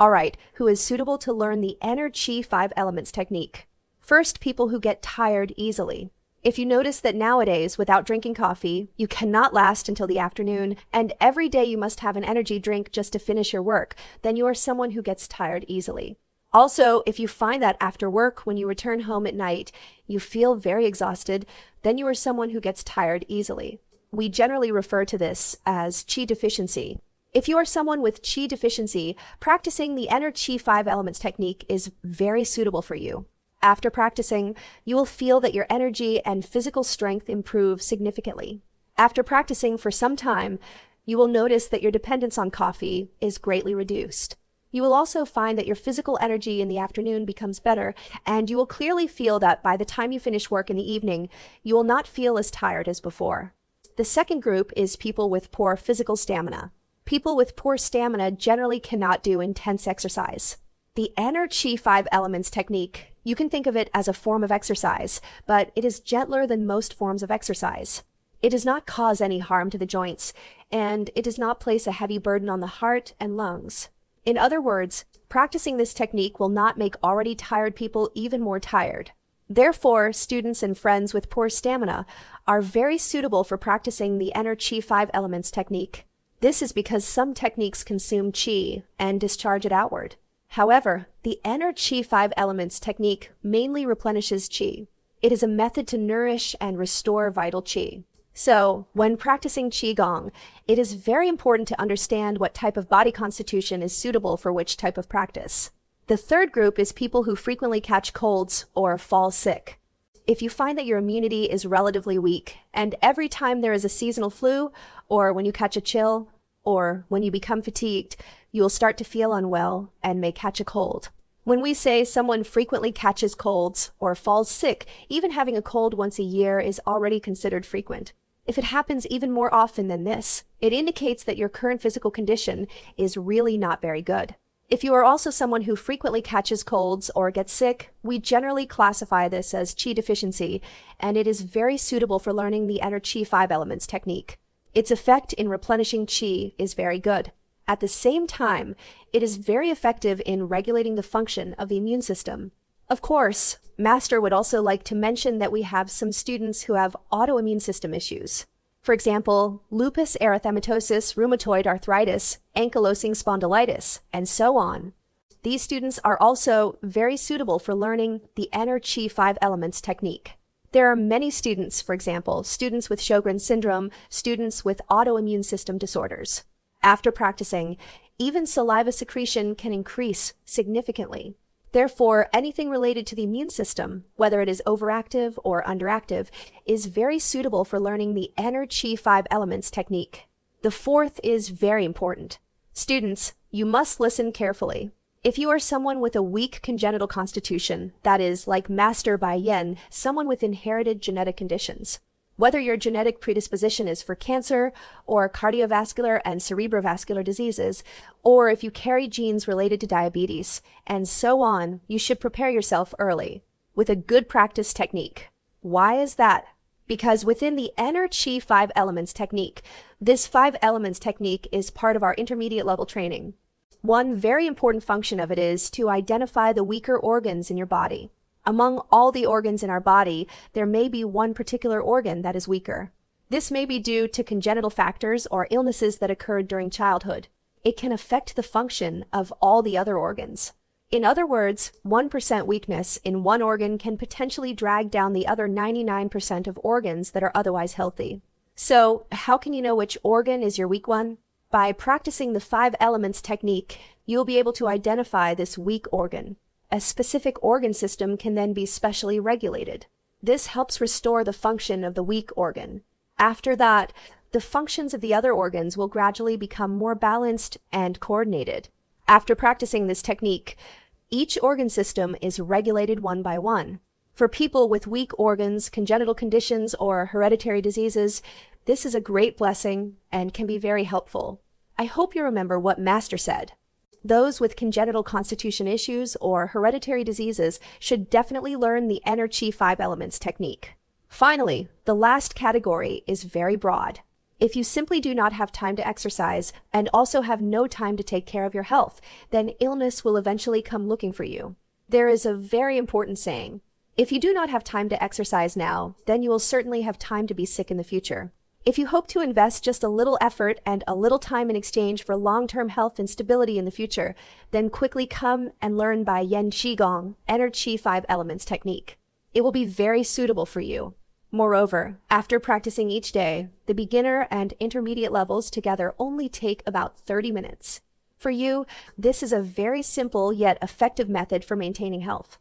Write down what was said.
Alright, who is suitable to learn the EnerQi Five Elements technique? First, people who get tired easily. If you notice that nowadays, without drinking coffee, you cannot last until the afternoon, and every day you must have an energy drink just to finish your work, then you are someone who gets tired easily. Also, if you find that after work, when you return home at night, you feel very exhausted, then you are someone who gets tired easily. We generally refer to this as Qi deficiency. If you are someone with Qi deficiency, practicing the EnerQi Five Elements technique is very suitable for you. After practicing, you will feel that your energy and physical strength improve significantly. After practicing for some time, you will notice that your dependence on coffee is greatly reduced. You will also find that your physical energy in the afternoon becomes better, and you will clearly feel that by the time you finish work in the evening, you will not feel as tired as before. The second group is people with poor physical stamina. People with poor stamina generally cannot do intense exercise. The EnerQi Five Elements technique, you can think of it as a form of exercise, but it is gentler than most forms of exercise. It does not cause any harm to the joints, and it does not place a heavy burden on the heart and lungs. In other words, practicing this technique will not make already tired people even more tired. Therefore, students and friends with poor stamina are very suitable for practicing the EnerQi Five Elements technique. This is because some techniques consume qi and discharge it outward. However, the EnerQi Five Elements technique mainly replenishes qi. It is a method to nourish and restore vital qi. So, when practicing Qigong, it is very important to understand what type of body constitution is suitable for which type of practice. The third group is people who frequently catch colds or fall sick. If you find that your immunity is relatively weak, and every time there is a seasonal flu, or when you catch a chill, or when you become fatigued, you will start to feel unwell and may catch a cold. When we say someone frequently catches colds or falls sick, even having a cold once a year is already considered frequent. If it happens even more often than this, it indicates that your current physical condition is really not very good. If you are also someone who frequently catches colds or gets sick, we generally classify this as Qi deficiency, and it is very suitable for learning the EnerQi Five Elements technique. Its effect in replenishing qi is very good. At the same time, it is very effective in regulating the function of the immune system. Of course, Master would also like to mention that we have some students who have autoimmune system issues. For example, lupus erythematosus, rheumatoid arthritis, ankylosing spondylitis, and so on. These students are also very suitable for learning the EnerQi Five Elements technique. There are many students, for example, students with Sjogren's syndrome, students with autoimmune system disorders. After practicing, even saliva secretion can increase significantly. Therefore, anything related to the immune system, whether it is overactive or underactive, is very suitable for learning the EnerQi Five Elements technique. The fourth is very important. Students, you must listen carefully. If you are someone with a weak congenital constitution, that is, like Master Bai Yin, someone with inherited genetic conditions, whether your genetic predisposition is for cancer or cardiovascular and cerebrovascular diseases, or if you carry genes related to diabetes, and so on, you should prepare yourself early with a good practice technique. Why is that? Because within the EnerQi Five Elements technique, this Five Elements technique is part of our intermediate level training. One very important function of it is to identify the weaker organs in your body. Among all the organs in our body, there may be one particular organ that is weaker. This may be due to congenital factors or illnesses that occurred during childhood. It can affect the function of all the other organs. In other words, 1% weakness in one organ can potentially drag down the other 99% of organs that are otherwise healthy. So, how can you know which organ is your weak one? By practicing the Five Elements technique, you'll be able to identify this weak organ. A specific organ system can then be specially regulated. This helps restore the function of the weak organ. After that, the functions of the other organs will gradually become more balanced and coordinated. After practicing this technique, each organ system is regulated one by one. For people with weak organs, congenital conditions, or hereditary diseases, this is a great blessing and can be very helpful. I hope you remember what Master said. Those with congenital constitution issues or hereditary diseases should definitely learn the EnerQi Five Elements technique. Finally, the last category is very broad. If you simply do not have time to exercise and also have no time to take care of your health, then illness will eventually come looking for you. There is a very important saying: if you do not have time to exercise now, then you will certainly have time to be sick in the future. If you hope to invest just a little effort and a little time in exchange for long-term health and stability in the future, then quickly come and learn Bai Yin Qigong, EnerQi Five Elements technique. It will be very suitable for you. Moreover, after practicing each day, the beginner and intermediate levels together only take about 30 minutes. For you, this is a very simple yet effective method for maintaining health.